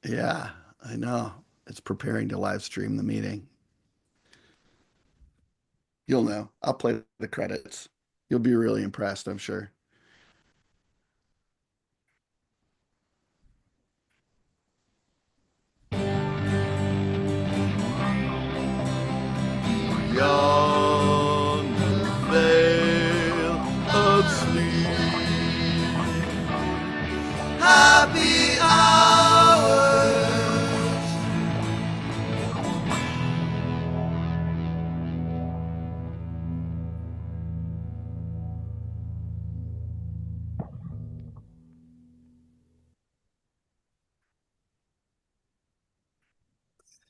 Yeah, I know. It's preparing to live stream the meeting. You'll know. I'll play the credits. You'll be really impressed, I'm sure. Beyond the veil of sleep, happy hours.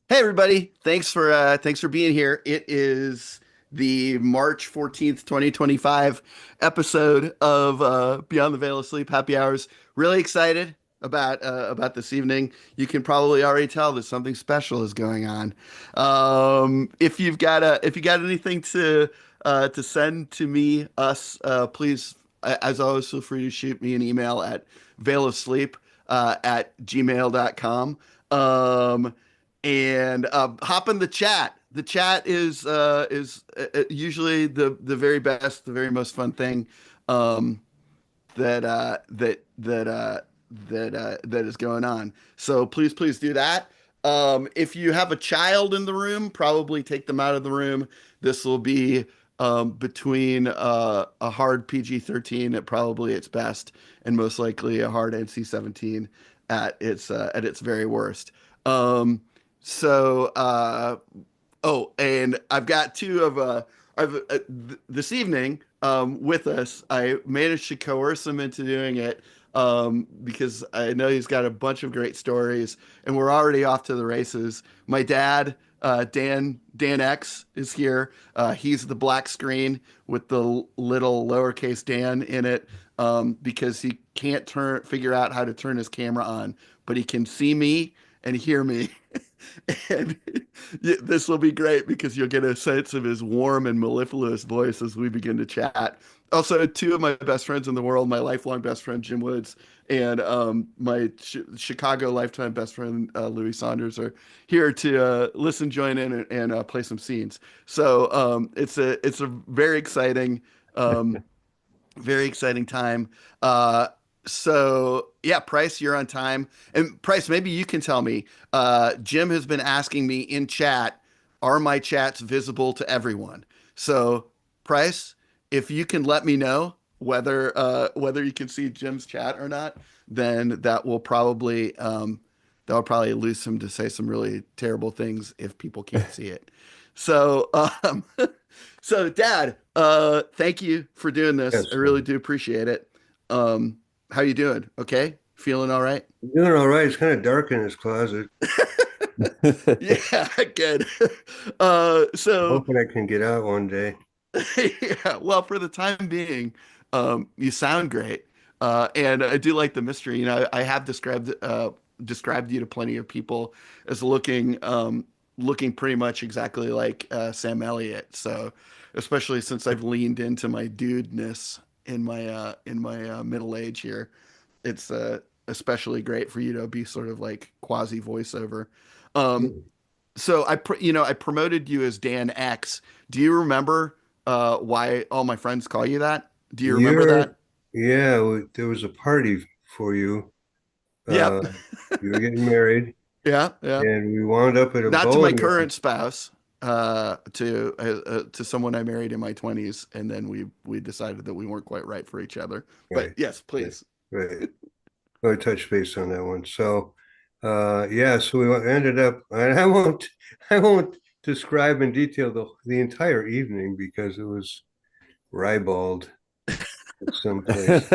Hey everybody, thanks for being here. It is the March 14th, 2025 episode of Beyond the Veil of Sleep Happy Hours. Really excited about this evening. You can probably already tell that something special is going on. If you got anything to send to me, us, please, as always, feel free to shoot me an email at veilofsleep at gmail.com. And hop in the chat. The chat is usually the very best, the very most fun thing um, that that is going on. So please do that. If you have a child in the room, probably take them out of the room. This will be between a hard PG-13 at probably its best, and most likely a hard NC-17 at its very worst. Um, so, oh, and I've got two of this evening with us. I managed to coerce him into doing it because I know he's got a bunch of great stories, and we're already off to the races. My dad, Dan X, is here. He's the black screen with the little lowercase Dan in it because he can't figure out how to turn his camera on, but he can see me and hear me. And this will be great because you'll get a sense of his warm and mellifluous voice as we begin to chat. Also, two of my best friends in the world, my lifelong best friend, Jim Woods, and my Chicago lifetime best friend, Louis Saunders, are here to listen, join in, and play some scenes. So it's a um, very exciting time. So yeah, Price, you're on time. And Price, maybe you can tell me. Jim has been asking me in chat, are my chats visible to everyone? So Price, if you can let me know whether you can see Jim's chat or not, then that will probably lose him to say some really terrible things if people can't see it. So so Dad, thank you for doing this. I Yes, really do appreciate it. Um, how you doing? Okay? Feeling all right? doing all right. It's kind of dark in his closet. Yeah, good. So Hoping I can get out one day. yeah, well, for the time being, you sound great. And I do like the mystery. You know, I have described you to plenty of people as looking pretty much exactly like Sam Elliott. So, especially since I've leaned into my dudeness in my middle age here, it's especially great for you to be sort of like quasi voiceover. Um, so I promoted you as Dan X. Do you remember why all my friends call you that? Do you remember You're, that? yeah, there was a party for you. Uh, Yep. you were getting married, Yeah, yeah. and we wound up at a Not to my bowling alley. current spouse, to someone I married in my 20s, and then we decided that we weren't quite right for each other. But Right, yes, right, please. right. I touched base on that one. So, yeah, so we ended up, and I won't describe in detail the entire evening because it was ribald at some place.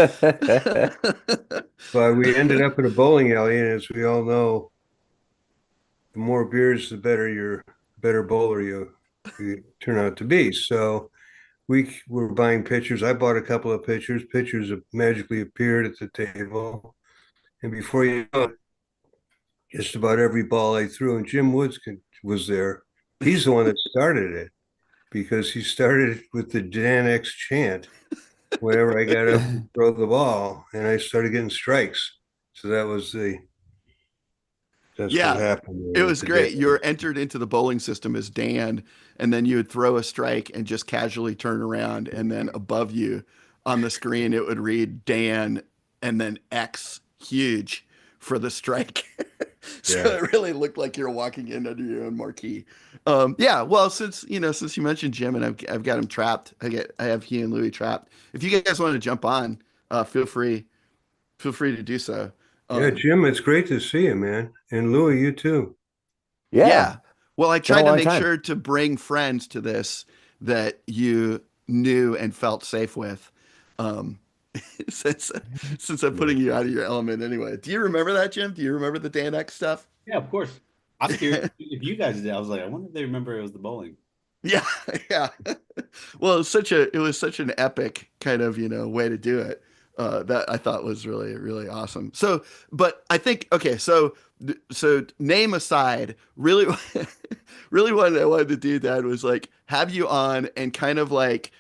But we ended up at a bowling alley, and as we all know, the more beers, the better bowler you turn out to be. So we were buying pitchers. I bought a couple of pitchers. Pitchers have magically appeared at the table, and before you know it, just about every ball I threw, and was there. He's the one that started it because he started with the Dan X chant whenever I got up to Yeah, throw the ball, and I started getting strikes. So that was the. That's what Yeah, happened it there with was the great. You Dan. were entered into the bowling system as Dan, and then you would throw a strike and just casually turn around, and then above you on the screen it would read Dan and then X huge for the strike. So Yeah. it really looked like you're walking in under your own marquee. Yeah, well, since you mentioned Jim and I've got him trapped, I have he and Louie trapped. If you guys want to jump on, feel free to do so. Yeah, Um, Jim, it's great to see you, man. And Louis, you too. Yeah, Yeah. Well, I been a tried to long make time. sure to bring friends to this that you knew and felt safe with. Um, since since I'm Yeah. putting you out of your element anyway. Do you remember that, Jim? Do you remember the Dan X stuff? Yeah, of course. I'm curious if you guys did. I was like, I wonder if they remember it was the bowling. Yeah, yeah. Well, it was such an epic kind of, way to do it. That I thought was really, really awesome. So, but I think, okay, so name aside, really, really what I wanted to do, Dad, was like have you on and kind of like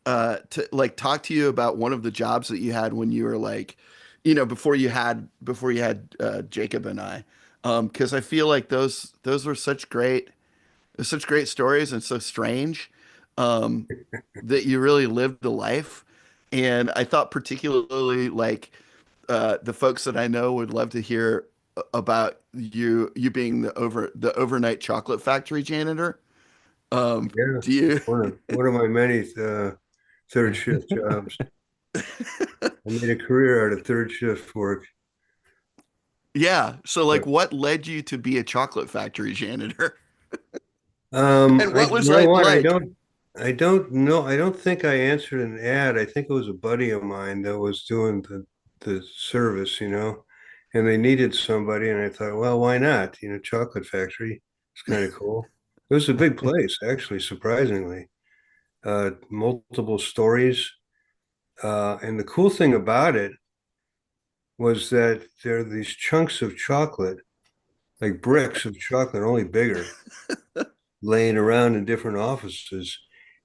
to like talk to you about one of the jobs that you had when you were like, before you had Jacob and I. Because I feel like those were such great stories and so strange um, that you really lived the life. And I thought particularly like the folks that I know would love to hear about you being the overnight chocolate factory janitor. Yeah. Do you? One of my many third shift jobs. I made a career out of third shift work. Yeah. So like, But what led you to be a chocolate factory janitor, and I what you was know that what? like? I don't know. I don't think I answered an ad. I think it was a buddy of mine that was doing the service, and they needed somebody, and I thought, well, why not? Chocolate factory. It's kind of cool. It was a big place, actually, surprisingly. Multiple stories. And the cool thing about it was that there are these chunks of chocolate, like bricks of chocolate, only bigger, laying around in different offices.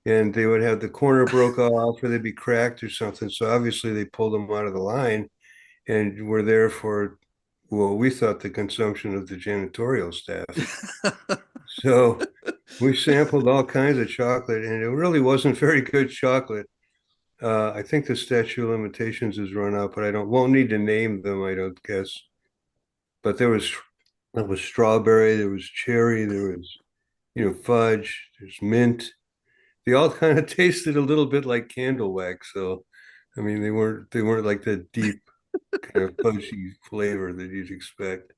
And they would have the corner broke off or they'd be cracked or something. So obviously they pulled them out of the line and were there for, well, we thought the consumption of the janitorial staff. So we sampled all kinds of chocolate and it really wasn't very good chocolate. I think the statute of limitations has run out, but I won't need to name them, I don't guess. But there was strawberry, there was cherry, there was fudge, there's mint. They all kind of tasted a little bit like candle wax. So, I mean, they weren't like the deep kind of fudgy flavor that you'd expect.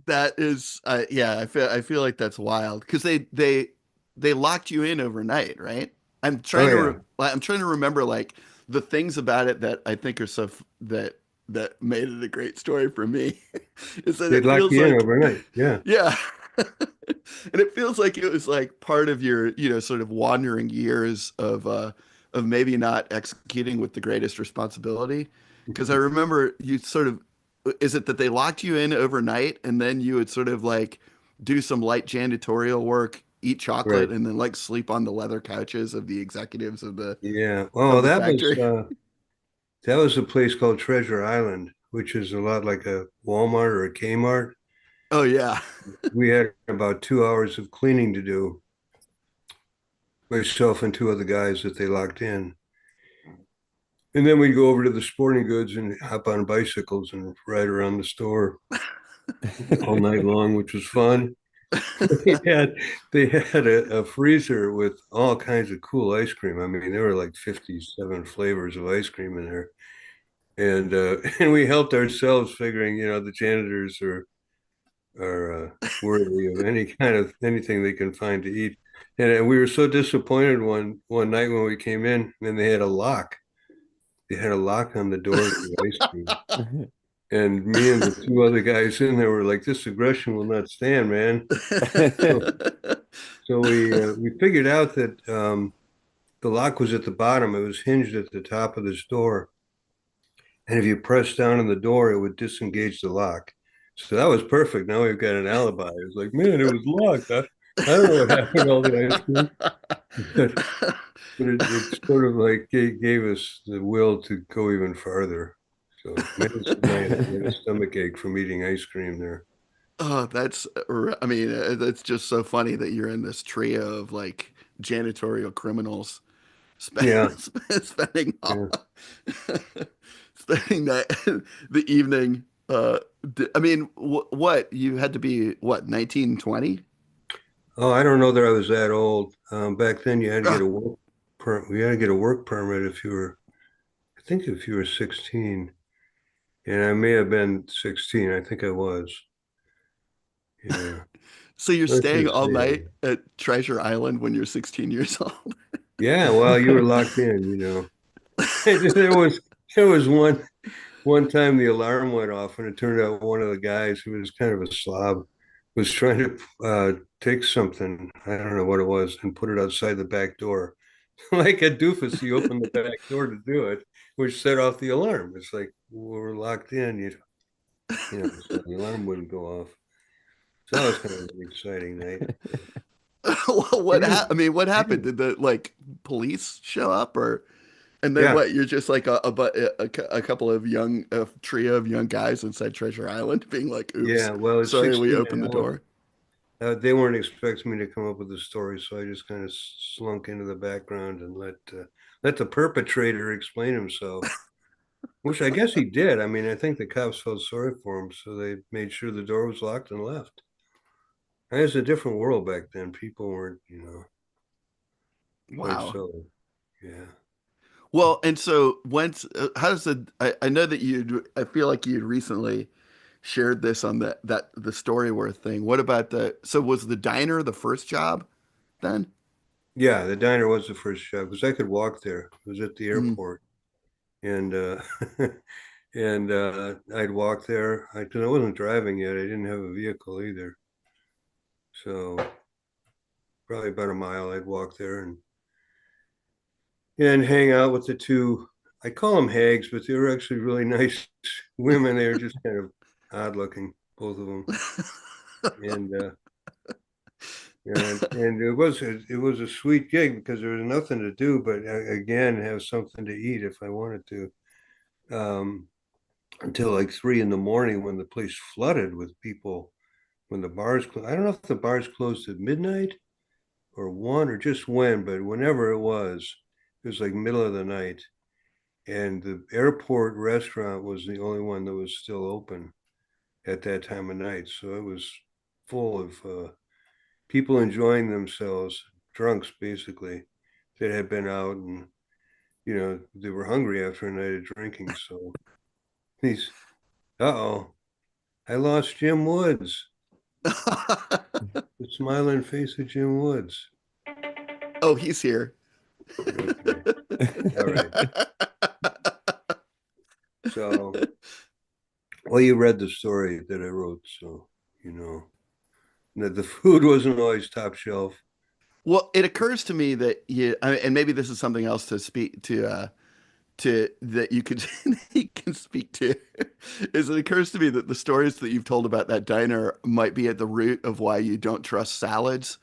That is, yeah, I feel like that's wild because they locked you in overnight, right? Oh yeah, I'm trying to remember like the things about it that I think are that made it a great story for me is that they'd it lock feels you in like, overnight. Yeah, yeah, and it feels like it was like part of your sort of wandering years of maybe not executing with the greatest responsibility because I remember you sort of is it that they locked you in overnight and then you would sort of like do some light janitorial work, eat chocolate, right. and then like sleep on the leather couches of the executives Yeah. Oh, of the that was factory? a place called Treasure Island, which is a lot like a Walmart or a Kmart. Oh yeah. We had about 2 hours of cleaning to do, myself and two other guys that they locked in. And then we'd go over to the sporting goods and hop on bicycles and ride around the store all night long, which was fun. They had they had a freezer with all kinds of cool ice cream. I mean, there were like 57 flavors of ice cream in there. And and we helped ourselves figuring, the janitors are worthy of any kind of anything they can find to eat. And we were so disappointed one night when we came in and they had a lock. They had a lock on the door to the ice cream. And me and the two other guys in there were like, "This aggression will not stand, man." So, so we figured out that the lock was at the bottom. It was hinged at the top of this door, and if you press down on the door, it would disengage the lock. So that was perfect. Now we've got an alibi. It was like, man, it was locked. I don't know what happened to all the ice cream, but it sort of like gave us the will to go even farther. So medicine night, I had a stomach ache from eating ice cream there. Oh, I mean, that's just so funny that you're in this trio of like janitorial criminals spend, Yeah, spending yeah. spending that the evening. I mean, what you had to be what 1920? Oh, I don't know that I was that old. Back then, you had to get Ah, a work per. You had to get a work permit if you were. I think if you were 16, and I may have been 16. I think I was. Yeah. so you're Let's staying just all say, night at Treasure Island when you're 16 years old? yeah. Well, you were locked in. There was one time the alarm went off, and it turned out one of the guys who was kind of a slob was trying to take something. I don't know what it was, and put it outside the back door. Like a doofus, he opened the back door to do it, which set off the alarm. It's like we're locked in, so the alarm wouldn't go off. So that was kind of an exciting night. I mean, what happened? Yeah, Did the like police show up or and then yeah, what? You're just like a couple of a trio of young guys inside Treasure Island being like, "Oops, yeah. Well, at sorry, we 16 opened the and up, door." they weren't expecting me to come up with a story, so I just kind of slunk into the background and let the perpetrator explain himself. Which I guess he did. I mean, I think the cops felt sorry for him, so they made sure the door was locked and left. And it was a different world back then. People weren't, quite Wow. so. Yeah. Well, and so how does I know that I feel like you'd recently shared this on the Storyworth thing. What about so was the diner the first job then? Yeah, the diner was the first job because I could walk there. It was at the Mm. airport. And and I'd walk there. Cause I wasn't driving yet. I didn't have a vehicle either. So probably about a mile I'd walk there and hang out with the two. I call them hags, but they were actually really nice women. They were just kind of odd looking, both of them. And and it was a sweet gig because there was nothing to do but again have something to eat if I wanted to. Um, until like 3 in the morning when the place flooded with people when the bars closed. I don't know if the bars closed at midnight or one or just when, but whenever it was like middle of the night. And the airport restaurant was the only one that was still open at that time of night. So it was full of people enjoying themselves, drunks basically, that had been out and, they were hungry after a night of drinking. So these, oh, I lost Jim Woods, the smiling face of Jim Woods. Oh, he's here. Okay. All right. So, well, you read the story that I wrote, so you know that the food wasn't always top shelf. Well, it occurs to me that and maybe this is something else to that you could you can speak to, is it occurs to me that the stories that you've told about that diner might be at the root of why you don't trust salads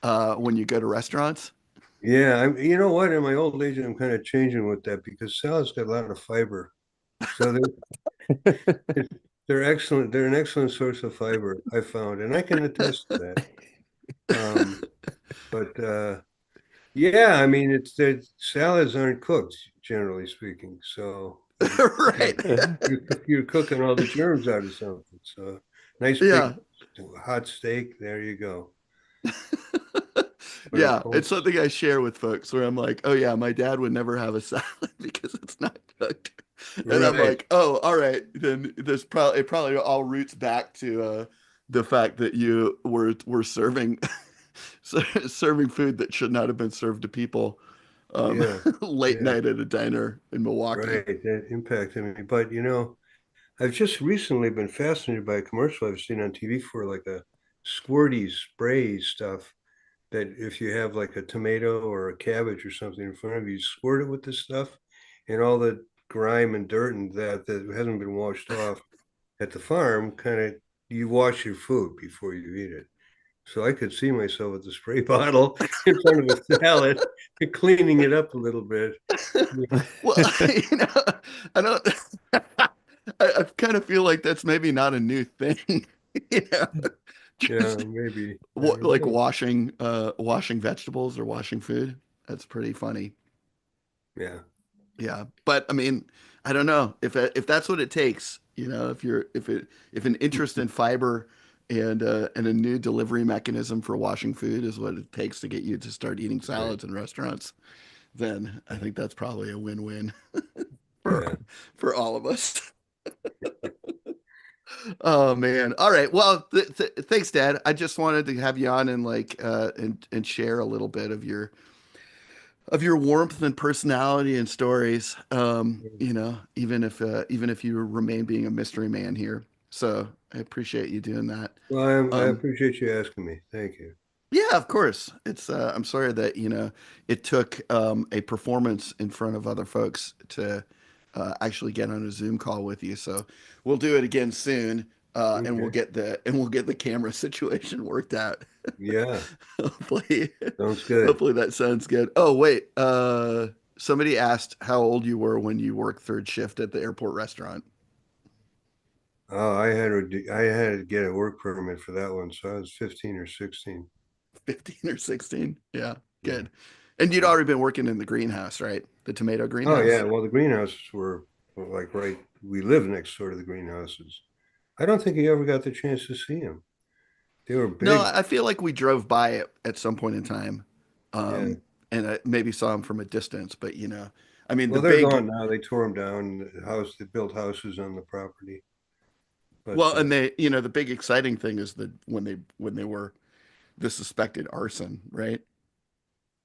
when you go to restaurants. Yeah, you know what? In my old age, I'm kind of changing with that because salad's got a lot of fiber, so they're excellent. They're an excellent source of fiber, I found, and I can attest to that. Um, but yeah, I mean, it's that salads aren't cooked, generally speaking. So Right. you're cooking all the germs out of something. So nice Yeah. big hot steak. There you go. But of Yeah, it's course, something I share with folks where I'm like, oh yeah, my dad would never have a salad because it's not cooked. And I'm right. like, oh, all right, then it probably all roots back to the fact that you were serving serving food that should not have been served to people Yeah. late Yeah. night at a diner in Milwaukee. Right. That impacted me. But I've just recently been fascinated by a commercial I've seen on TV for like a squirty spray stuff that if you have like a tomato or a cabbage or something in front of you, squirt it with this stuff and all the grime and dirt and that hasn't been washed off at the farm, kind of you wash your food before you eat it. So I could see myself with the spray bottle in front of a salad, cleaning it up a little bit. Well, you know, I don't. I kind of feel like that's maybe not a new thing, you know, Yeah, just maybe. I don't like know. washing vegetables or washing food. That's pretty funny. Yeah. Yeah, but I mean, I don't know if that's what it takes. If an interest in fiber and a new delivery mechanism for washing food is what it takes to get you to start eating Right. salads in restaurants, then I think that's probably a win-win for Yeah. for all of us. Oh man. All right. Well, thanks, Dad. I just wanted to have you on and and share a little bit of your warmth and personality and stories. Even if you remain being a mystery man here. So I appreciate you doing that. Well, I Um, appreciate you asking me. Thank you. yeah, of course. I'm sorry that, it took a performance in front of other folks to actually get on a Zoom call with you. So we'll do it again soon. And Okay. we'll get the camera situation worked out. Yeah. Hopefully, Sounds good. hopefully that sounds good. Oh, wait. Somebody asked how old you were when you worked third shift at the airport restaurant. Oh, I had to get a work permit for that one, so I was 15 or 16. 15 or 16. Yeah, Yeah. good. And you'd Yeah. already been working in the greenhouse, right? The tomato Oh yeah. greenhouse. Well, the greenhouses were like right. We live next door to the greenhouses. I don't think you ever got the chance to see them. They were No, big. I feel like we drove by it at some point in time, Yeah. and I maybe saw them from a distance. But I mean, the Well, they're big gone now. They tore them down. They built houses on the property. But well, and the big exciting thing is that when they were the suspected arson, right?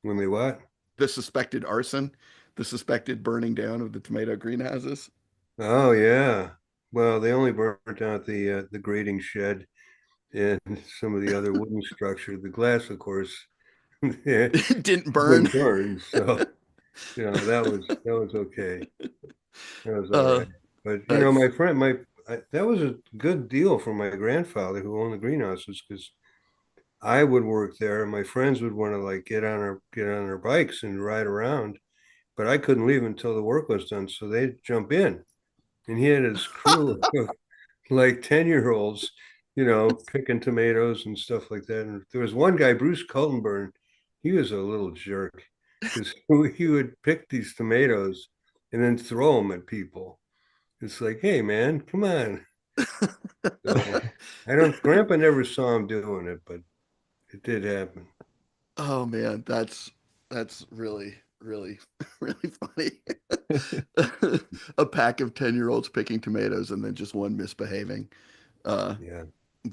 when they what? The suspected arson, the suspected burning down of the tomato greenhouses. Oh yeah. Well, they only burnt out the grading shed and some of the other wooden structure. The glass, of course, yeah, It didn't burn. wouldn't burn. So that was okay. That was all Uh, right. But that's my friend, that was a good deal for my grandfather who owned the greenhouses because I would work there, and my friends would want to like get on their bikes and ride around, but I couldn't leave until the work was done, so they'd jump in, and he had his crew of like 10-year-olds, picking tomatoes and stuff like that. And there was one guy, Bruce Cullenburn, he was a little jerk because he would pick these tomatoes and then throw them at people. It's like, hey man, come on. So I don't Grandpa never saw him doing it, but it did happen. oh man, that's really really really funny. A pack of 10-year-olds picking tomatoes and then just one misbehaving. Uh, Yeah.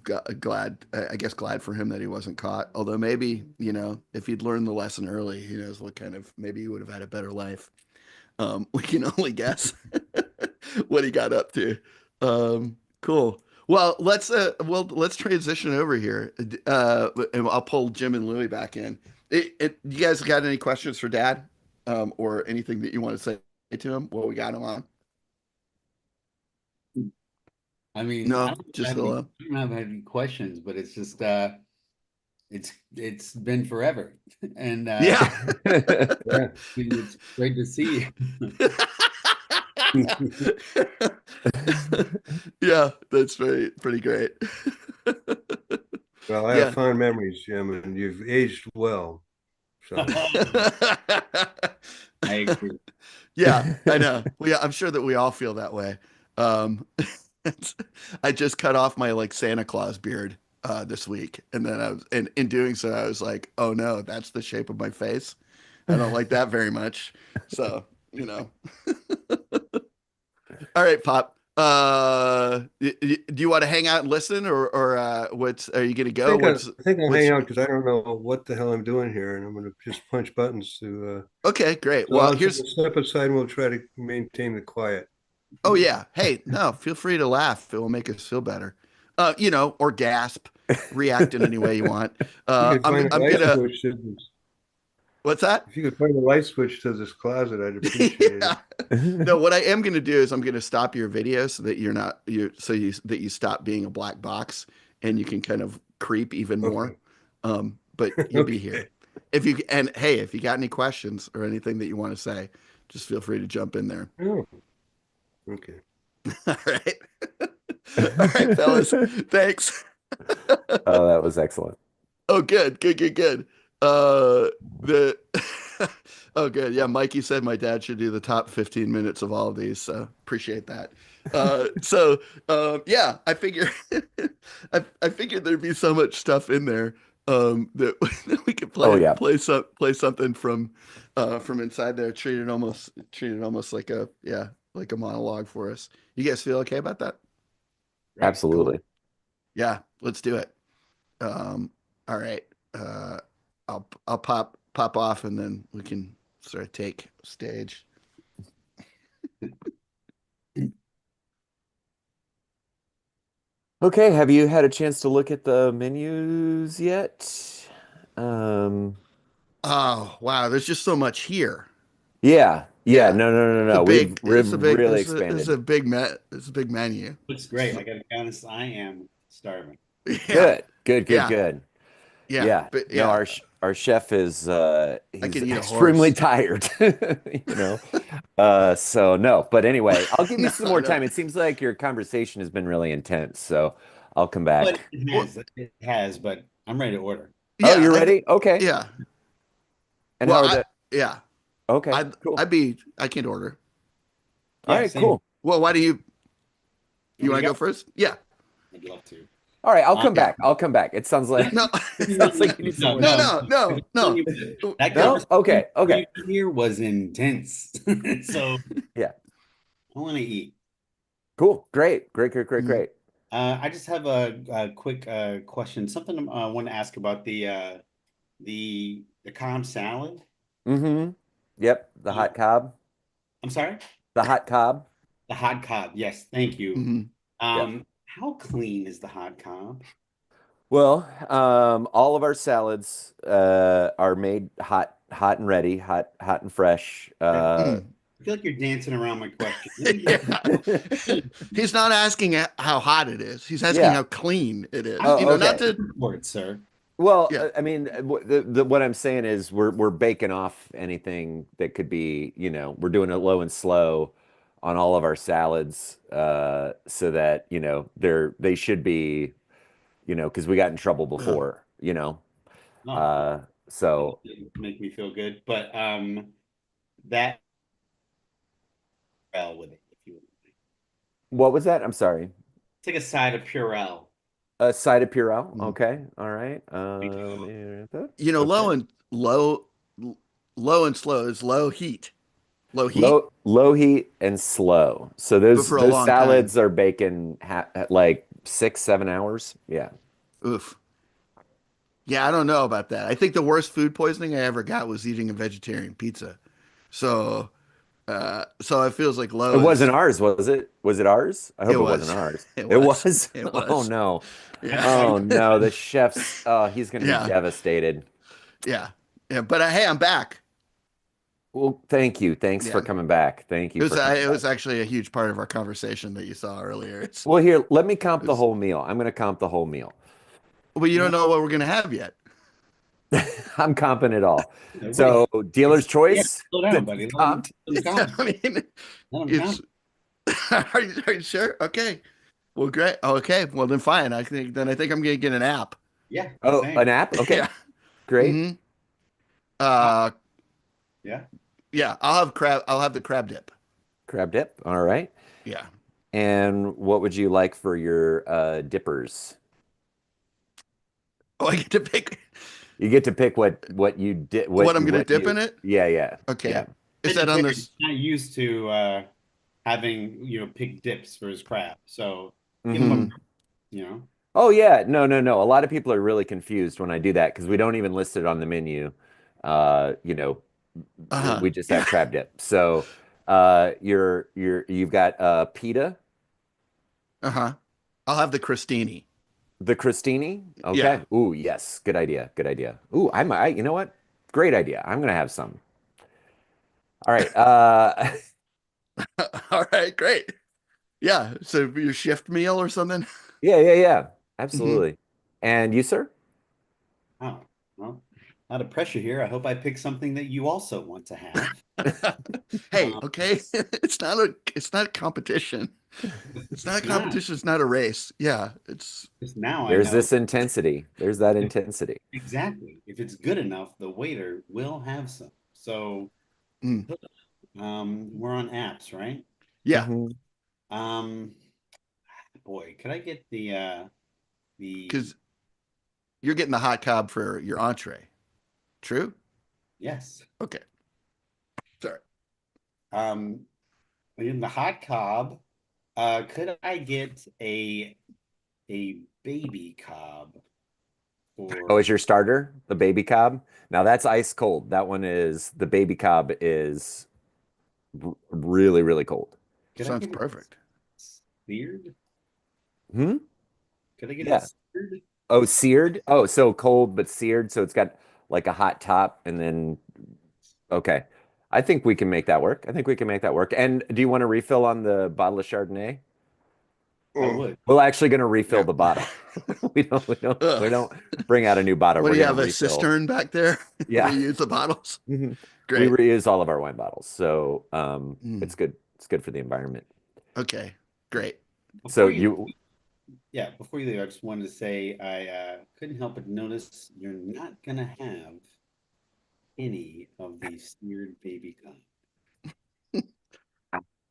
I guess glad for him that he wasn't caught. Although maybe, if he'd learned the lesson early, who knows maybe he would have had a better life. We can only guess what he got up to. Cool. Well, let's transition over here. And I'll pull Jim and Louie back in. You guys got any questions for Dad, or anything that you want to say to him? Well, we got him on. I mean, No, just hello. I don't have any questions, but it's just it's been forever, and Yeah. Yeah. it's great to see Yeah, that's pretty great. Well, I have Yeah. fond memories, Jim, and you've aged well. So you. I agree. Yeah, I know. I'm sure that we all feel that way. Um, I just cut off my like Santa Claus beard this week, and then and in doing so, I was like, oh no, that's the shape of my face. I don't like that very much. So, all right, Pop. Do you want to hang out and listen, or what's are you gonna go? I think I'll hang What's out because I don't know what the hell I'm doing here, and I'm going to just punch buttons to. okay? Great. So Well, I'll here's step aside and we'll try to maintain the quiet. oh yeah. Hey, no, feel free to laugh. It will make us feel better. Or gasp, react in any way you want. If you could find a I'm light gonna switch to this, what's that? if you could find a light switch to this closet, I'd appreciate it. Yeah. No, what I am gonna do is I'm gonna stop your video so that you're not you so you that you stop being a black box and you can kind of creep even more. Okay. But you'll be here. Okay. If you got any questions or anything that you want to say, just feel free to jump in there. Oh, okay. All right. All right, fellas. Thanks. Oh, that was excellent. Oh, good, good, good, good. The oh, good. Yeah, Mikey said my dad should do the top 15 minutes of all of these, so appreciate that. Yeah, I figure I figured there'd be so much stuff in there that, that we could Oh yeah, play something from inside there, treat it almost like a like a monologue for us. You guys feel okay about that? Right. Cool. absolutely. Yeah, let's do it. Um, all right. Uh, I'll pop off and then we can sort of take stage. Okay, have you had a chance to look at the menus yet? Um, Oh, wow, there's just so much here. yeah, yeah, Yeah. no, no, no, It's a no. big We've really it's expanded. a big it's a big menu. Looks great. I gotta be honest, I am starving. Yeah. Good, good, good, Yeah. good. Yeah. Yeah. But No, yeah, our chef is I he's could eat a extremely horse. tired, you know. So no, but anyway, I'll give you No, some more no. time. It seems like your conversation has been really intense, so I'll come But back. Well, it has, but I'm ready to order. Oh, yeah, you're ready? Okay. yeah. And Well, how are the yeah. Okay, I cool. I can't order. All Yeah, right, same. cool. Well, why do You you want want me to to go go? first? Yeah. I'd love to. All right, I'll Um, come Yeah. back. I'll come back. It sounds like No. it sounds like you need some no, more No, time. no. no, no, no. That No? conversation Okay, okay. here was intense. So Yeah. I want to eat. Cool. Great. Great, great, great, Mm. great. I just have a quick question. Something I want to ask about the Cobb salad. Mm-hmm. Yep. The Uh, hot cob. I'm sorry, The hot cob. the hot cob. Yes, thank you. Mhm. Yep. How clean is the hot cob? Well, all of our salads are made hot and ready, hot and fresh. Okay. Mm. I feel like you're dancing around my question. Yeah. He's not asking how hot it is. He's asking Yeah. how clean it is. I'm You Oh, know, not okay. to, for it, sir. Well, yeah. I mean, what I'm saying is we're baking off anything that could be, we're doing it low and slow on all of our salads, so that, they should be, because we got in trouble Uh, before, No, uh, so make me feel good. But that Purell with it, if you would. what was that? I'm sorry. Take a side of Purell. A side of Purell. mm. Okay. All right. Thank you. Let me write that. You know, Okay. low and slow is low heat. Low heat, Low heat and slow. So but those for a those long time. salads are baking like 6, 7 hours. Yeah. Oof. Yeah, I don't know about that. I think the worst food poisoning I ever got was eating a vegetarian pizza. So, so it feels like It low wasn't is ours, was it? Was it ours? I it hope it wasn't was, ours. it It was, was. it Oh was. no. Yeah, I Oh no. The chef's he's gonna be yeah, devastated. yeah, yeah. But hey, I'm back. Well, thank you. Thanks for Yeah, coming back. Thank you for coming it back. was actually a huge part of our conversation that you saw earlier. Well, here, let me comp the It's whole meal. I'm gonna comp the whole meal. well, you you don't know, know what we're gonna have yet. I'm comping it all. everybody, So dealer's yeah, choice. slow down, That's buddy. comped. Let him Yeah, count. I mean, Let him it's. count. Are you sure? Okay. Well, great. Okay. Well, then fine. I think I'm gonna get an app. Yeah, Oh, same. an app? Okay, Yeah. great. Hmm. Uh, Uh, yeah. yeah. I'll have crab. I'll have the crab dip. Crab dip. All right. Yeah. And what would you like for your dippers? Oh, I get to pick You get to pick what you did what I'm gonna what dip you in it. yeah, yeah. Okay. Yeah. Is that on Vegetarian, this? not used to having pig dips for his crab. So give him a Hmm. you know. Oh yeah, no, no, no. A lot of people are really confused when I do that because we don't even list it on the menu. Uh, you know, Uh-huh. we just have Yeah. crab dip. So, you've got pita, Uh-huh. I'll have the crostini. the crostini. Yeah. Okay. Ooh, yes. Good idea. Good idea. Ooh, you know what? Great idea. I'm gonna have some. All right. All right. Great. Yeah. So your shift meal or something. Yeah, yeah, yeah. Hmm. Absolutely. And you, sir? Oh, well, a lot of pressure here. I hope I pick something that you also want to have. Hey. Um, Okay. It's not a competition. It's not a It's not. competition. It's not a race. Yeah, it's Because now I There's know this intensity. There's that intensity. exactly. If it's good enough, the waiter will have some. So, mm, we're on apps, right? yeah, Mhm. Um, boy, could I get the because you're getting the hot cob for your entree. True? yes. Okay. Sorry. Um, in the hot cob, could I get a baby cob Oh, for is your starter the baby cob? Now that's ice cold. That one is the baby cob is really, really cold. could I Sounds get it perfect. seared? Hmm? Could I get it Yeah. seared? Oh, seared? Oh, so cold but seared. So it's got like a hot top and then okay. I think we can make that work. I think we can make that work. And do you want to refill on the bottle of Chardonnay? I Oh, would. We're actually going to refill yeah. the bottle. We Ugh. don't bring out a new bottle. What We're do you going to have, a refill. cistern back there? Yeah. Reuse the bottles? Mhm. We Great. reuse all of our wine bottles. So it's Mm, good. It's good for the environment. okay, great. So Before you, you yeah, before you leave, I just wanted to say I couldn't help but notice you're not gonna have any of the seared baby con.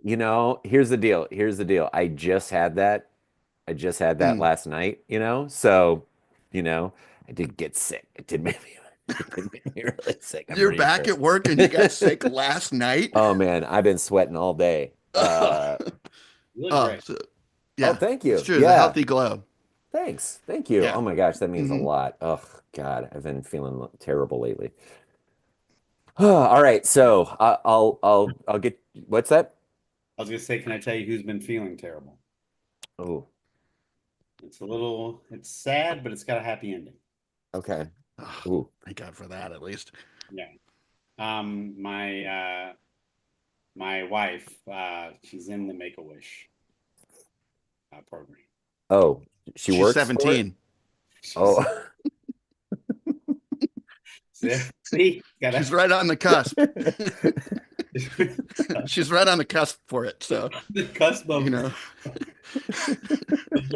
you know, here's the deal. Here's the deal. I just had that Mm. last night, you know? So, you know, I did get sick. It did make me it did make me really sick. I'm You're pretty back sure. at work and you got sick last night? Oh man, I've been sweating all day. Oh, You look oh, great. so, Oh, yeah, thank it's you. true. The Yeah. healthy glow. Thanks. Thank you. Yeah. Oh my gosh, that means a Hmm. lot. Oh God, I've been feeling terrible lately. All right, so I'll get what's that? I was gonna say, can I tell you who's been feeling terrible? Oh, It's sad, but it's got a happy ending. okay. Oh, Ooh. thank God for that, at least. Yeah. My wife, she's in the Make-A-Wish program. Oh, she She's works for it? 17. Oh. She's see, She's gotta right on the cusp. She's right on the cusp for it. So, the cusp you know, of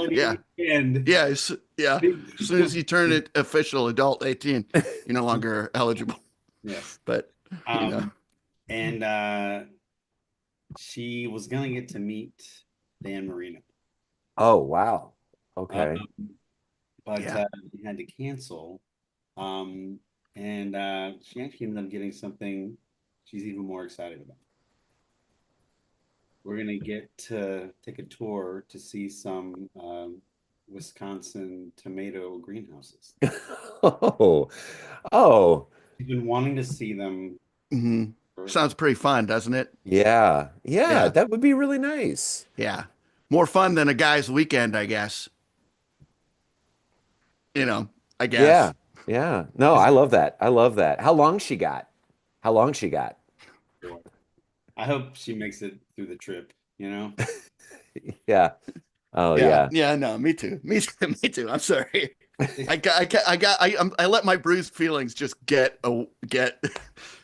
yeah. legality and Yeah. Yeah. big As soon as you turn it official adult 18, you're no longer eligible. yes. But, you know, Um, and she was gonna get to meet Dan Marino. Oh, wow. Um, Okay. but yeah. he had to cancel. Um, and she actually ended up getting something she's even more excited about. We're gonna get to take a tour to see some Wisconsin tomato greenhouses. Oh. Oh. She's been wanting to see them Hmm. for Sounds pretty fun, doesn't it? Yeah. Yeah, Yeah. that would be really nice. Yeah. More fun than a guy's weekend, I guess. You know, I Yeah. guess. Yeah. No, I love that. I love that. How long she got? How long she got? I hope she makes it through the trip, you know? Yeah. Oh, Yeah. yeah. Yeah. No, me too. Me too. Me too. I'm sorry. I let my bruised feelings just get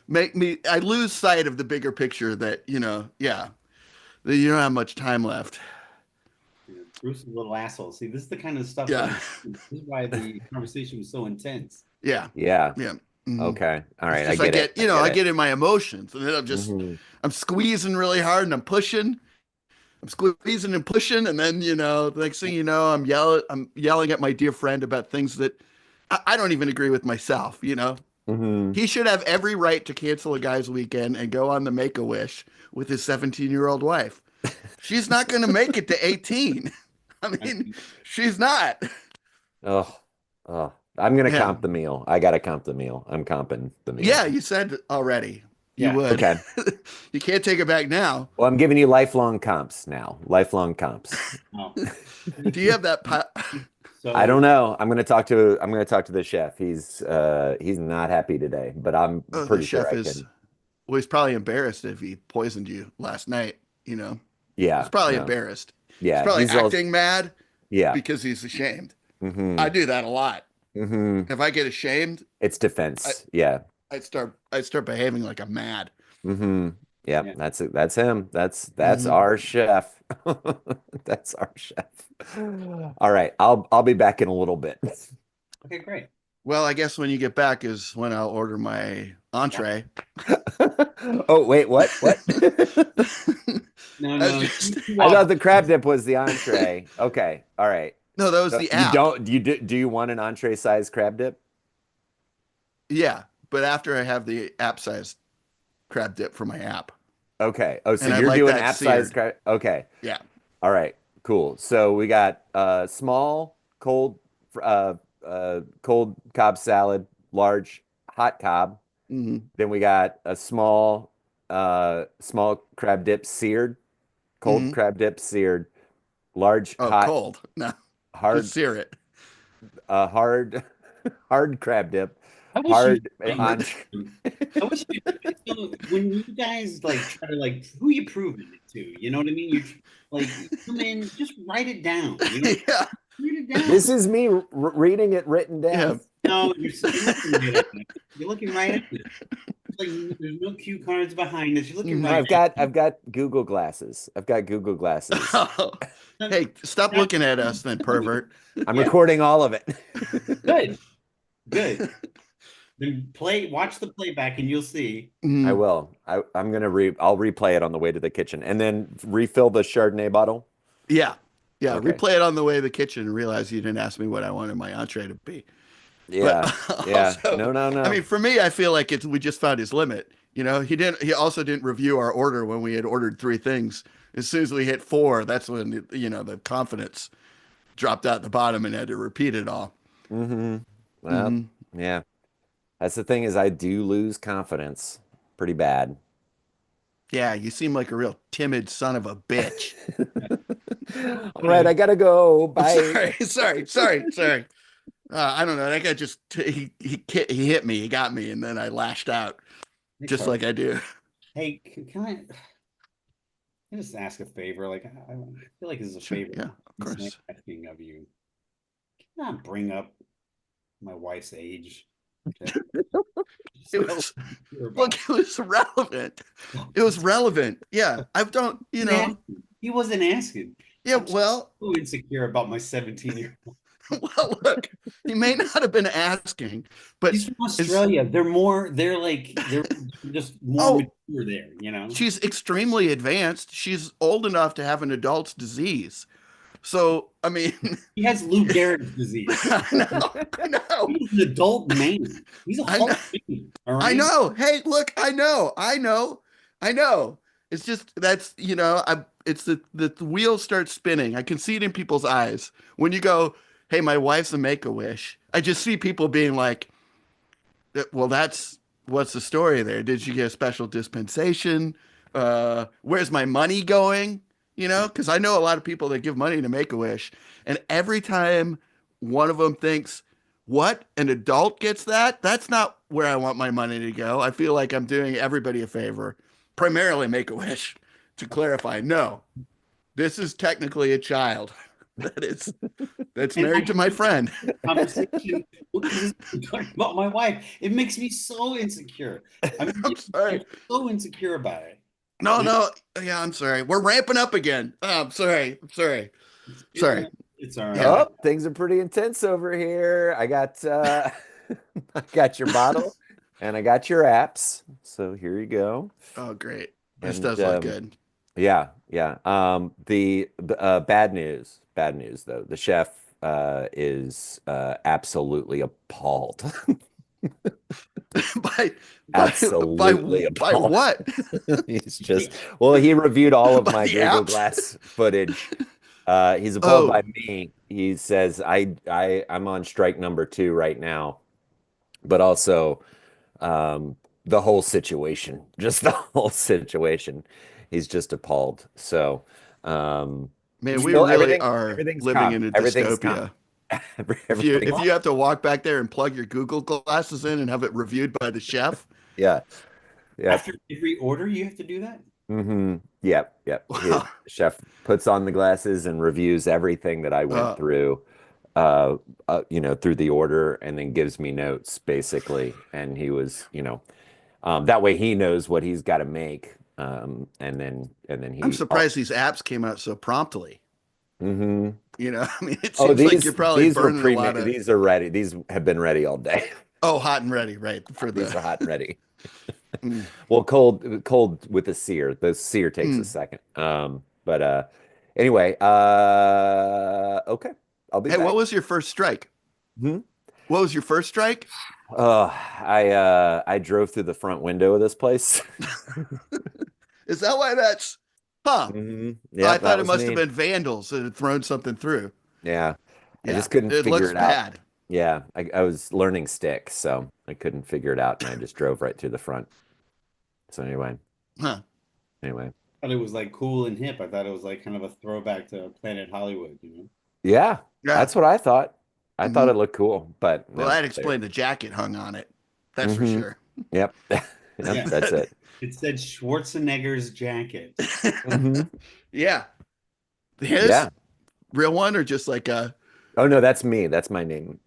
make me. I lose sight of the bigger picture that, yeah, that you don't have much time left. Bruce is a little asshole. See, this is the kind of stuff that Yeah. this is why the conversation was so intense. Yeah. Yeah. Yeah. Mhm. Okay. All It's right. I just I get it. get, I get I it. get in my emotions and then Hmm. I'm squeezing really hard and I'm pushing. I'm squeezing and pushing, and then the next thing you know, I'm yelling at my dear friend about things that I don't even agree with myself. Hmm. He should have every right to cancel a guy's weekend and go on the Make a Wish with his 17-year-old wife. She's not going to make it to 18. I I mean, mean, she's not. Oh, oh. I'm gonna Yeah, comp the meal. I gotta comp the meal. I'm comping the meal. yeah. You said already you yeah. would. Okay. You can't take it back now. Well, I'm giving you lifelong comps now. Lifelong comps. Oh. Do you have that? I So don't know. I'm gonna talk to the chef. He's not happy today, but I'm Oh, the pretty sure chef I is. can. Well, he's probably embarrassed if he poisoned you last night. He's Yeah, probably no. embarrassed. He's Yeah, probably he's all acting mad yeah. because he's ashamed. I Hmm. do that a lot. Hmm. If I get ashamed, It's I, defense. Yeah. I'd start behaving like I'm mad. Hmm. Yep, Yeah. that's him. That's Mhm. our chef. That's our chef. All right, I'll be back in a little bit. Okay, great. Well, I guess when you get back is when I'll order my entree. Oh, wait, what? What? No, I was no, just you I thought walk. the crab dip was the entree. Okay, all right. no, that was So the you app. don't do you want an entree size crab dip? Yeah, but after I have the app sized crab dip for my app, Okay. Oh, so and I'd you're like doing that app size seared. crab. Okay. Yeah. All right. Cool. So we got small cold Cobb salad, large hot Cobb. Hmm. Then we got a small crab dip seared, cold Hmm. crab dip seared, large Oh, hot cold. No, just hard sear it. hard hard crab dip, I wish you. hard entree. I wish you. So when you guys like try to like who you proving it to, you know what I mean? Like you come in, just write it down. You know, Yeah. write it down. This is me reading it written down. Yeah. No, you're looking right at it. You're looking right at it. It's like there's no cue cards behind it. You're looking Mhm. right at I've got Google glasses. I've got Google glasses. it. Hey, stop That's looking at us then, pervert. I'm yeah, recording all of it. good, good. Then watch the playback, and you'll see. I Mhm. will. I'm gonna I'll replay it on the way to the kitchen and then refill the Chardonnay bottle. Yeah. Yeah. Okay. Replay it on the way to the kitchen and realize you didn't ask me what I wanted my entree to be. But Yeah. Yeah. also, No, no, I mean, no. for me, I feel like we just found his limit. He also didn't review our order when we had ordered three things. As soon as we hit four, that's when, the confidence dropped out the bottom and had to repeat it all. Mm-hmm. Well, Hmm. yeah. That's the thing is I do lose confidence pretty bad. Yeah. You seem like a real timid son of a bitch. All right, I gotta go. I'm Bye. sorry. Sorry. I don't know. That guy just, he hit me. He got me. And then I lashed out Hey, just Carl. like I do. Hey, can I just ask a favor? Like, I feel like this is a Sure. favor Yeah. Of I'm course. asking of you. Can I bring up my wife's age? Okay. It So was, sure look, about it was relevant. it. It was relevant. Yeah. I've done, He wasn't asking. yeah. I'm Well, so insecure about my 17-year-old. well, look, he may not have been asking, but She's from it's, Australia. They're just more oh, mature there, you know? she's extremely advanced. She's old enough to have an adult's disease. So, I mean, He has Lou Gehrig's disease. I know, I know, He's an adult man. He's a I know, Hulk man, all I right? know. Hey, look, I know. It's just it's the wheels start spinning. I can see it in people's eyes when you go, "Hey, my wife's a Make-A-Wish." I just see people being like, well, that's what's the story there? Did she get a special dispensation? Where's my money going? Because I know a lot of people that give money to Make-A-Wish, and every time one of them thinks, "What? An adult gets that? That's not where I want my money to go." I feel like I'm doing everybody a favor, primarily Make-A-Wish. To clarify, no, this is technically a child that is that's And I married to my have friend. this conversation because I'm talking about my wife. It makes me so insecure. I'm I'm sorry. so insecure about it. No, no. Yeah, I'm sorry. We're ramping up again. Oh, I'm sorry. I'm sorry. Sorry. It's all right. Yeah. Oh, things are pretty intense over here. I got I got your bottle and I got your apps. So here you go. Oh, great. This And does look good. yeah, yeah. The bad news though. The chef is absolutely appalled. by by by Absolutely by appalled. what? He's just well, he reviewed all of By my the Google apps? Glass footage. He's appalled by Oh, me. He says I'm on strike number two right now, but also the whole situation, just the whole situation. He's just appalled. So man, we still really are everything's living calm. in a Everything's calm. dystopia. If you Everything. if you have to walk back there and plug your Google glasses in and have it reviewed by the chef, Yeah. Yep. After every order, you have to do that? Yep. Yep. His wow. chef puts on the glasses and reviews everything that I went Uh, through, through the order and then gives me notes basically. And he was, that way he knows what he's got to make. And then I'm he. surprised these apps came out so promptly. Mm-hmm. You know, I mean, it Oh, seems like you're probably these were burning a lot of. these are ready. These have been ready all day. Oh, hot and ready, right? For These the. are hot and ready. Mm, Well, cold with the sear. The sear takes a mm. second. But anyway, okay. I'll be Hey, what back. was your first strike? Hmm? What was your first strike? I drove through the front window of this place. Is that why that's? Huh. I Yep, thought that it was must have me. been vandals that had thrown something through. Yeah. I Yeah, just couldn't it figure looks it out. bad. Yeah, I was learning stick, so I couldn't figure it out, and I just drove right through the front. So Huh. anyway, Thought it was like cool and hip. I thought it was like kind of a throwback to Planet Hollywood, you know? yeah, Yeah. that's what I thought. I thought Hmm. it looked cool, but Well, no, that there. explained the jacket hung on it. That's for Mm-hmm. sure. Yep, yep, Yeah. that's it. It said Schwarzenegger's jacket. Hmm. Yeah. His Yeah. real one or just like Oh no, that's me. That's my name.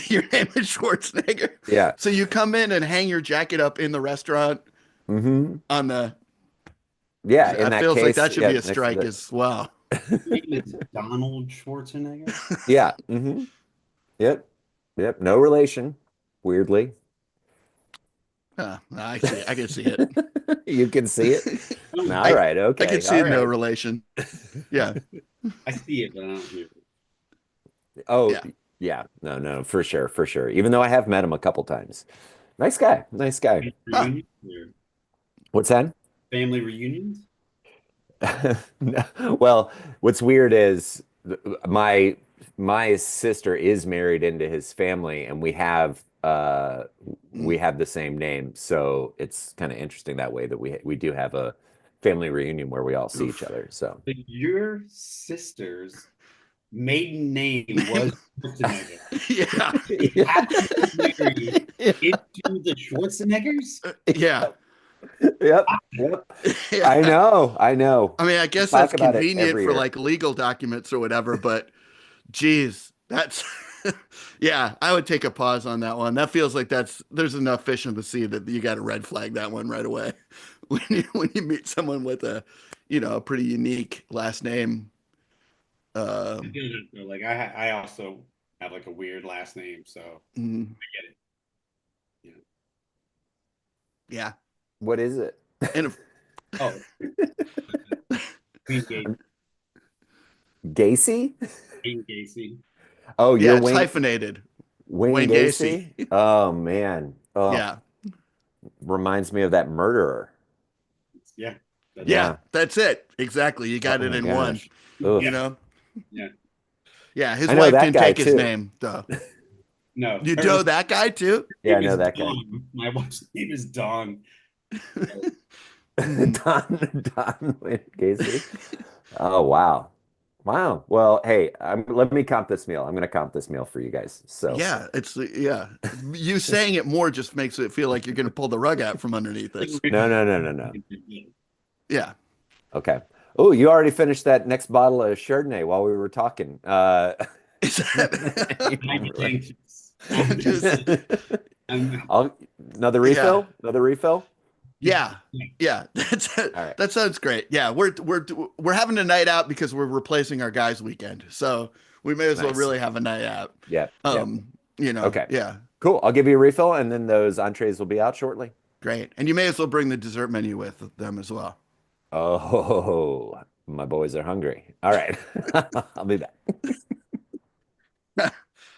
your name is Schwarzenegger. Yeah. So you come in and hang your jacket up in the restaurant Hmm. on the Yeah. In it that feels like case, that should yeah, be a next to strike the. as well. Your name is Donald Schwarzenegger? Yeah. Hmm. Yep. Yep. No relation. Weirdly, I see. I can see it. you can see it. All I right. I can Okay. see All no right. relation. Yeah. I see it, but I don't hear it. Oh, Yeah. yeah. No, no, for sure, for sure. Even though I have met him a couple times. Nice guy. Nice guy. Huh. Reunions or What's that? family reunions? No. Well, what's weird is my sister is married into his family, and we Mm. have the same name. So it's kind of interesting that way that we do have a family reunion where we all see each Oof. other. So But your sister's maiden name was Schwarzenegger. Yeah. She yeah. happened to marry Yeah. into the Schwarzeneggers? Yeah. Yep. Yep. I Yeah. know. I know. I mean, I We guess talk that's about it convenient every for year. like legal documents or whatever, but geez, that's yeah, I would take a pause on that one. That feels like there's enough fish in the sea that you got to red flag that one right away. When you meet someone with a pretty unique last name. Um, Like I also have like a weird last name, so mm, I get it. Yeah. yeah. What is it? And if, Oh, Queen Gate, Gacy? Queen Gacy. Oh, yeah, you're it's Wayne hyphenated. Wayne Wayne Gacy. Gacy? Oh man. Oh, Yeah. reminds me of that murderer. Yeah, that's Yeah, Yeah. that's it. Exactly. You got Oh it my in one, gosh. you Ugh. yeah, know? yeah. Yeah, his I know wife that didn't guy take his too. name, though. No, You her know that guy too? Yeah, I name know is that guy. Dawn. My wife's name is Dawn. Mhm. Don Wayne Gacy. Oh wow. Wow. Well, hey, let me comp this meal. I'm going to comp this meal for you guys. So, Yeah, yeah. You saying it more just makes it feel like you're going to pull the rug out from underneath us. no, no, no, no, no. Yeah. Okay. Oh, you already finished that next bottle of Chardonnay while we were talking. Is You that I'm really- anxious. I'm just just, I'm, I'll, another yeah. refill? Another refill? Yeah. Yeah. All right. That sounds great. Yeah, we're having a night out because we're replacing our guys' weekend. So we may as well Nice. really have a night out. Yep. Yep. Okay. Yeah. Cool. I'll give you a refill and then those entrees will be out shortly. Great. And you may as well bring the dessert menu with them as well. Oh, my boys are hungry. All right. I'll be back.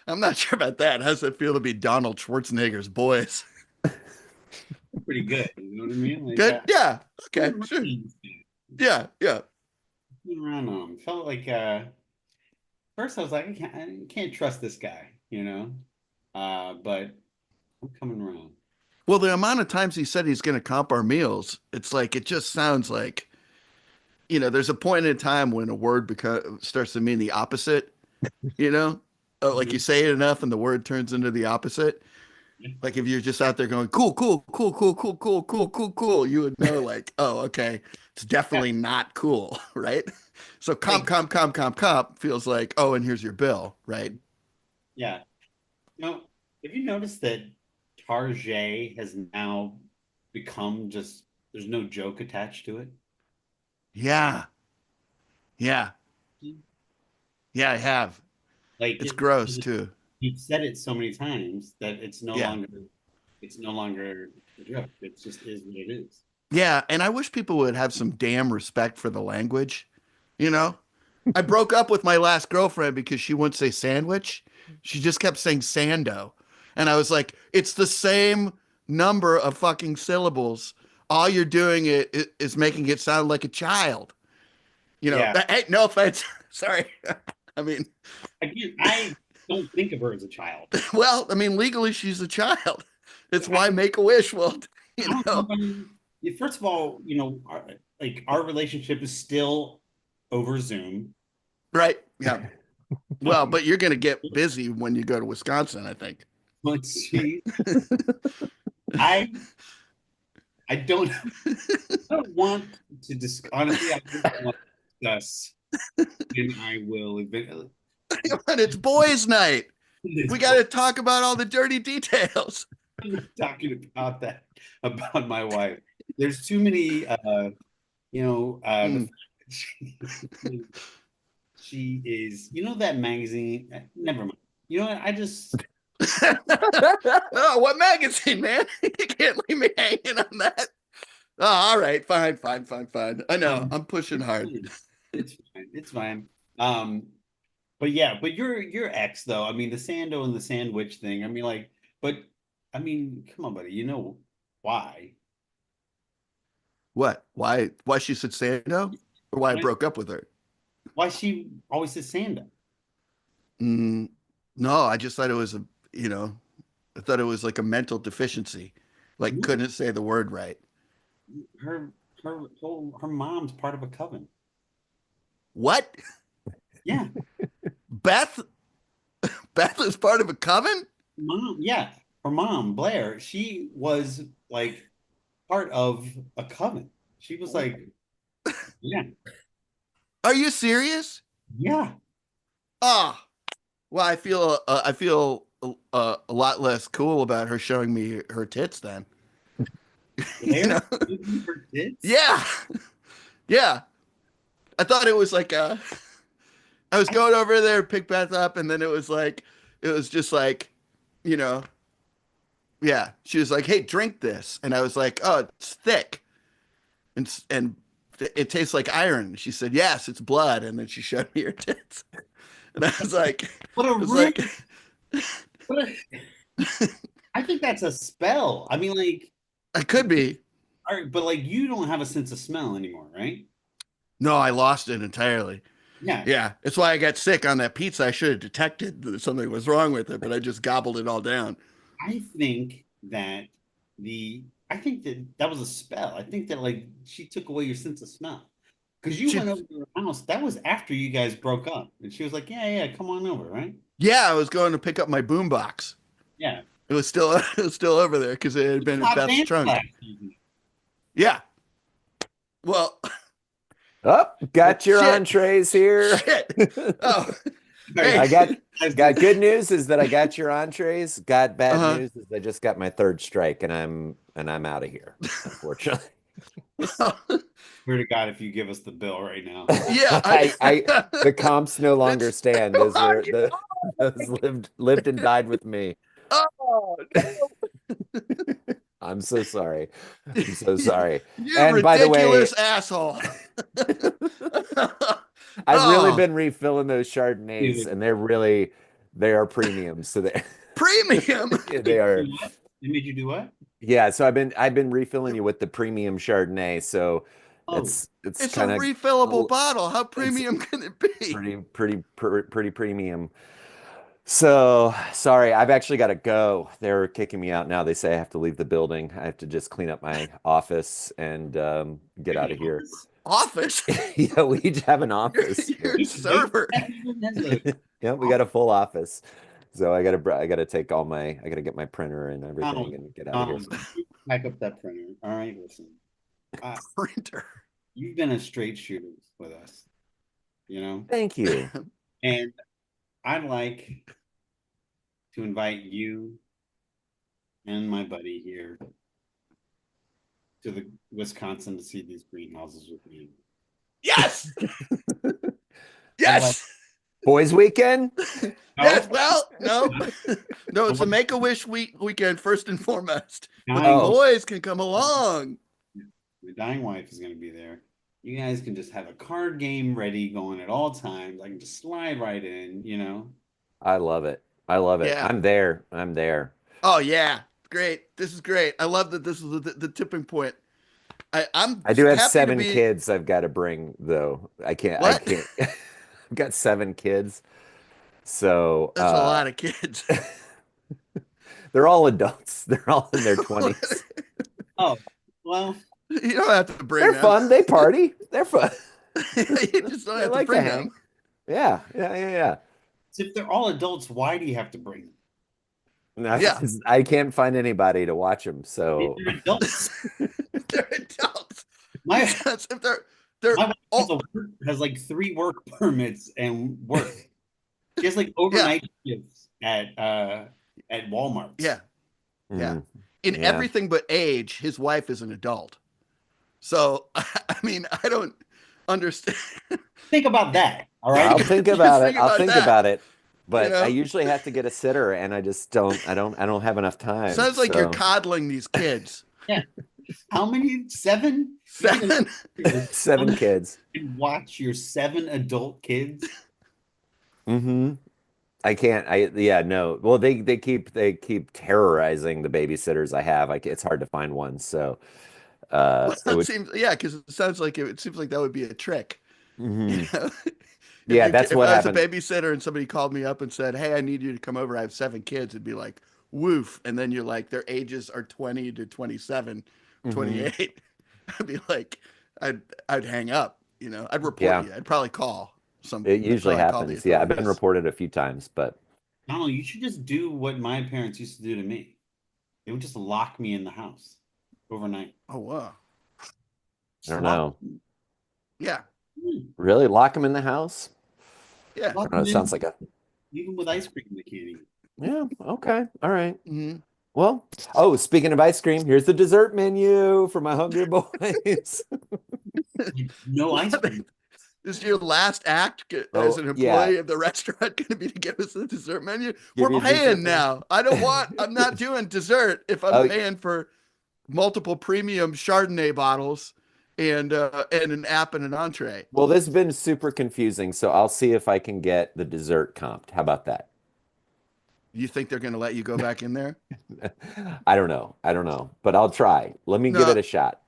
I'm not sure about that. How's it feel to be Donald Schwarzenegger's boys? pretty good. You know what I mean? Like, Good. Yeah. Okay. been Sure. around Yeah. Yeah. been around them. Felt like first I was like, I can't trust this guy, you know. But I'm coming around. Well, the amount of times he said he's going to comp our meals, it's like it just sounds like there's a point in time when a word starts to mean the opposite. You know, like you Mhm. say it enough and the word turns into the opposite. Yeah. Like if you're just out there going cool, cool, cool, cool, cool, cool, cool, cool, cool, you would know like, oh, okay, it's definitely not cool, right? So Hey, comp feels like, oh, and here's your bill, right? yeah. Have you noticed that Tarjay has now become just there's no joke attached to it. Yeah. Yeah. Yeah, I have. Like It's gross too. you've said it so many times that Yeah. it's no longer a joke. It just is what it is. Yeah, and I wish people would have some damn respect for the language. You know, I broke up with my last girlfriend because she wouldn't say sandwich. She just kept saying sando. And I was like, it's the same number of fucking syllables. All you're doing is making it sound like a child. You know, Yeah. hey, no offense. Sorry. I mean, Again, I don't think of her as a child. well, I mean, legally she's a child. It's I, why Make-A-Wish will, I you don't know. know. I mean, first of all, our relationship is still over Zoom. Right. Yeah. Well, but you're going to get busy when you go to Wisconsin, I think. Let's see. I I don't I don't want to honestly, I don't want to discuss, and I will eventually. And it's boys' night. We got to talk about all the dirty details. I'm not talking about that about my wife. There's too many, the Mm. fact that she is, that magazine. Never mind. You know what? I just Oh, what magazine, man? You can't leave me hanging on that. Oh, all right. Fine, fine, fine, fine. I know. I'm pushing it's hard. fine. It's fine. It's fine. But yeah, but your ex though. I mean, the Sando and the sandwich thing. I mean, like, but I mean, come on, buddy. You know why? What? Why she said Sando? Or why I Why, broke up with her? why she always says Sando? Mm, no, I just thought it was I thought it was like a mental deficiency. Like No, couldn't say the word right. her her mom's part of a coven. What? Yeah, Beth? Beth is part of a coven? mom. Yeah, her mom Blair. She was like part of a coven. She was like, yeah, Are you serious? yeah. Ah, well, I feel a lot less cool about her showing me her tits then. You Blair know? gave her tits. Yeah. Yeah. I thought it was like I was I going over there to pick Beth up and then it was just like, you know, yeah. She was like, "Hey, drink this." And I was like, "Oh, it's thick." And it tastes like iron. She said, "Yes, it's blood." And then she showed me her tits. And what a I was rude. like, What a, I think that's a spell. I mean, like, I could be. all right, but like, you don't have a sense of smell anymore, right? No, I lost it entirely. Yeah. Yeah, it's why I got sick on that pizza. I should have detected that something was wrong with it, but I just gobbled it all down. I think that I think that that was a spell. I think that like she took away your sense of smell because you She, went over to her house. That was after you guys broke up, and she was like, "Yeah, yeah, come on over," right? yeah, I was going to pick up my boombox. Yeah. It was still it was still over there because it had You been in stopped Beth's dancing trunk. last evening. Yeah. Well, Oh, well, got your shit, entrees here. shit. Oh, All right, hey. I guys, got good news is that I got your entrees. Got bad Uh-huh. news is I just got my third strike and I'm out of here, unfortunately. swear to God, if you give us the bill right now, Yeah, I the comps no longer it's stand. too Those hard. are those lived and died with me. Oh, I'm so sorry. I'm so you, sorry. you And by the way, ridiculous asshole. I've really Oh, been refilling those Chardonnays, dude, and they are premium. So they premium. they are. do what? They made you do what? Yeah, so I've been refilling you with the premium Chardonnay. So Oh, it's It's a kind refillable of bottle. How it's premium can it be? pretty premium. So sorry, I've actually got to go. They're kicking me out now. They say I have to leave the building. I have to just clean up my office and get you have out an of here. office? Office. Yeah, we each have an You're, office you're here. a server. Yeah, we got a full office. So I gotta take all my I gotta get my printer and Donald, everything and get out of here. Donald, you pack up that printer. All right, listen. Uh, Printer. you've been a straight shooter with us, you know, Thank you. and I'd like to invite you and my buddy here to the Wisconsin to see these greenhouses with me. Yes. I'm like, Yes. Boys weekend? Yes. no, Well, no. No, it's a Make-A-Wish weekend first and foremost. But the Oh. boys can come along. my dying wife is going to be there. You guys can just have a card game ready going at all times. I can just slide right in, you know. I love it. I love it. Yeah. I'm there. I'm there. Oh yeah. Great. This is great. I love that this is the tipping point. I'm I do have happy to 7 be kids I've got to bring though. I what? can't. I've got 7 kids. So That's a lot of kids. they're all adults. They're all in their 20s. Oh, well, You don't have to bring They're them. fun. They party. They're fun. You just don't They have to like to bring hang. them. Yeah. Yeah. Yeah. Yeah. if they're all adults, why do you have to bring them? No, Yeah. I can't find anybody to watch them. So They're adults. They're adults. My Because if they're my wife all has like 3 work permits and work. She has like yeah, overnight shifts at Walmart. yeah, yeah. mm, In yeah. everything but age, his wife is an adult. So I mean, I don't understand. Think about that. All I'll right. think Just about it. think I'll about think that. about it. You But I know, usually have to get a sitter, and I just don't. I don't have enough time. sounds like you're So coddling these kids. Yeah. How many? 7? Seven. 7 kids. And watch your 7 adult kids. Mm-hmm. I can't. Yeah, no. Well, they keep terrorizing the babysitters I have. It's hard to find one. So Well, it it would. seems yeah, because it sounds like it seems like that would be a trick. You Mhm. know, Yeah, that's if what I was a happened. babysitter and somebody called me up and said, "Hey, I need you to come over. I have 7 kids," it'd be like, "Woof!" And then you're like, their ages are 20 to 27, Hmm. 28. I'd be like, I'd I'd hang up. You know, I'd report Yeah, you. I'd probably call some. it I'd usually probably call the happens. Yeah, I've been authorities. reported a few times, but No, you should just do what my parents used to do to me. They would just lock me in the house overnight. Oh wow, I don't Just know. yeah, Really, lock them in the house? yeah. I lock don't know. them It in, sounds like a even with ice cream, they can't eat. yeah. Okay. All right. Hmm. Well, oh, speaking of ice cream, here's the dessert menu for my hungry boys. Like, no ice cream. Is your last act as Oh, an yeah. employee of the restaurant going to be to give us the dessert menu? Give We're you a dessert paying menu. now. I'm not doing dessert if I'm Oh, paying for multiple premium Chardonnay bottles and an app and an entree. well, this has been super confusing, so I'll see if I can get the dessert comped. How about that? You think they're going to let you go back in there? I don't know. I don't know, but I'll try. Let me give No, it a shot.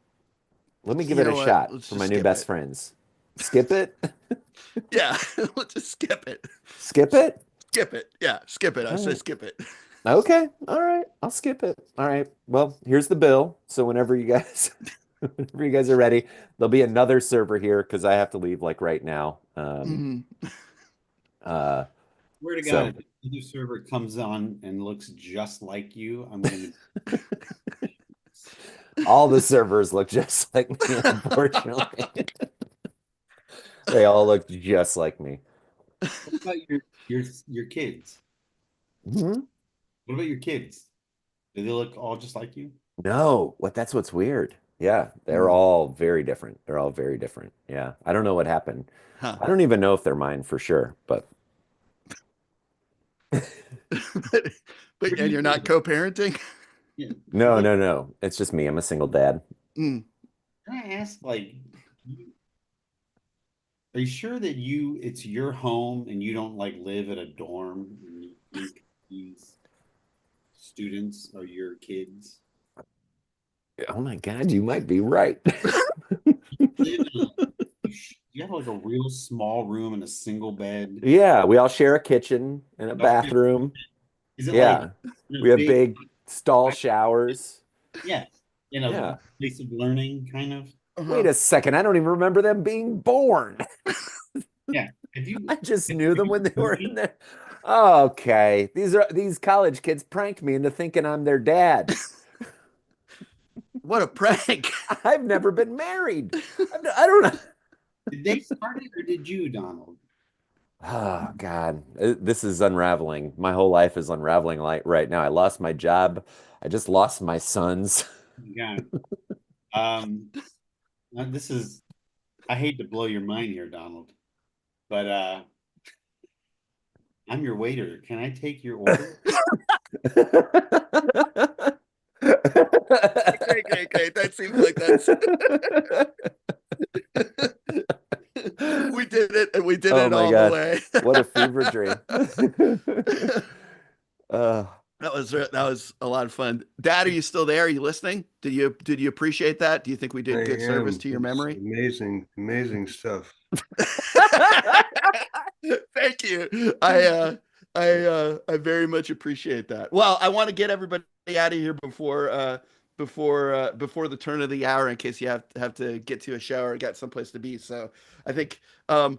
Let me give you it a know what? shot Let's for just my new skip best it. friends. Skip it? Yeah, let's just skip it. Skip it? Skip it. Yeah, skip it. I All say right. skip it. Okay. All right. I'll skip it. All right. Well, here's the bill. So whenever you guys are ready, there'll be another server here because I have to leave like right now. Mhm. Uh, Swear to God, so if the other server comes on and looks just like you, I'm gonna. all the servers look just like me, unfortunately. They all look just like me. What about your kids? Mhm. What about your kids? Do they look all just like you? No, that's what's weird. Yeah, they're Mm. all very different. They're all very different. Yeah. I don't know what happened. Huh. I don't even know if they're mine for sure, but but, Where do and you you're not live? co-parenting? Yeah. no, no, no. It's just me. I'm a single dad. Mm. Can I ask, like, are you sure that it's your home and you don't like live at a dorm and you think these students are your kids? Oh my God, you might be right. Live in you have like a real small room and a single bed. Yeah, we all share a kitchen and a Okay. bathroom. Is it like Yeah, in we a have big, big stall showers. yeah, in a Yeah. place of learning, kind of? Wait Uh-huh. a second. I don't even remember them being born. Yeah. If you I just if knew them when they were in you- there. Okay. These college kids pranked me into thinking I'm their dad. What a prank. I've never been married. I don't know. did they start it or did you, Donald? Oh God, this is unraveling. My whole life is unraveling right now. I lost my job. I just lost my sons. Yeah. Now this is, I hate to blow your mind here, Donald, but I'm your waiter. Can I take your order? Great. That seems like that's we did it, and we did Oh it my all the God. way. What a fever dream. That was a lot of fun. Dad, are you still there? Are you listening? Did you appreciate that? Do you think we I did good service am. to your It's memory? amazing stuff. Thank you. I very much appreciate that. Well, I want to get everybody out of here before the turn of the hour in case you have to get to a shower or got someplace to be. So I think I'll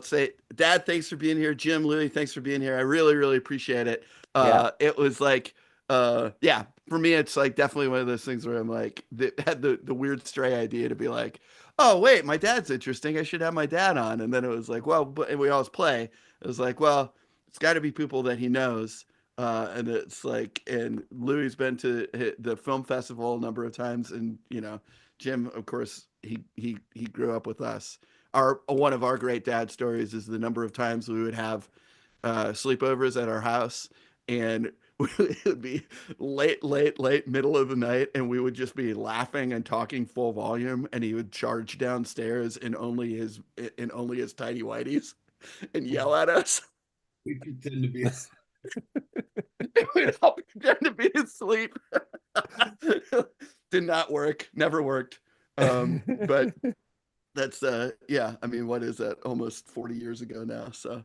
say, Dad, thanks for being here. Jim, Louie, thanks for being here. I really appreciate it. Yeah. It was like yeah, for me it's like definitely one of those things where I'm like had the weird stray idea to be like, oh wait, my dad's interesting. I should have my dad on. And then it was like, well, and we always play. It was like, well, it's got to be people that he knows. And it's like, and Louis been to the film festival a number of times, and Jim, of course, he grew up with us. Our One of our great dad stories is the number of times we would have sleepovers at our house, and it would be late, middle of the night, and we would just be laughing and talking full volume, and he would charge downstairs in only his tidy whities and yell at us. We pretend to be We'd all pretend to be asleep. Did not work, never worked. But that's yeah, I mean, what is that? Almost 40 years ago now. So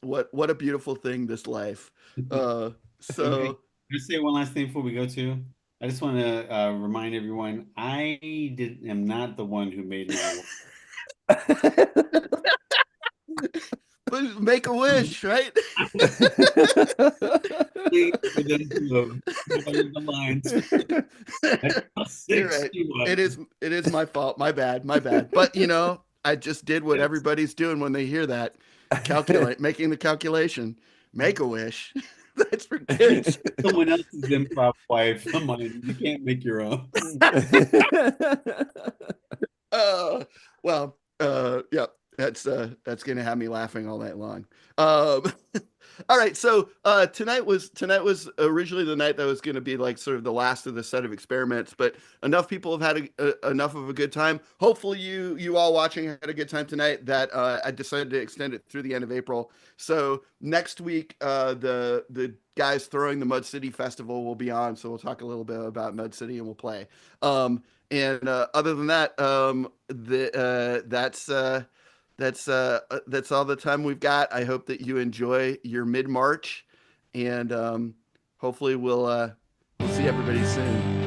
what a beautiful thing, this life. Uh Can so I say one last thing before we go to? I just want to remind everyone, am not the one who made my but make a wish, right? for them to blur the lines. You're Six right. you up. It is my fault. My bad. But I just did what everybody's doing when they hear that. Making the calculation. Make a wish. That's for kids. Someone else's improv wife. Come on, you can't make your own. Well, yeah, that's gonna have me laughing all night long. Um, all right, so tonight was originally the night that was gonna be like sort of the last of the set of experiments, but enough people have had enough of a good time. Hopefully, you all watching had a good time tonight. That I decided to extend it through the end of April. So next week, the guys throwing the Mud City Festival will be on, so we'll talk a little bit about Mud City and we'll play. And other than that, that's all the time we've got. I hope that you enjoy your mid March, and hopefully we'll see everybody soon.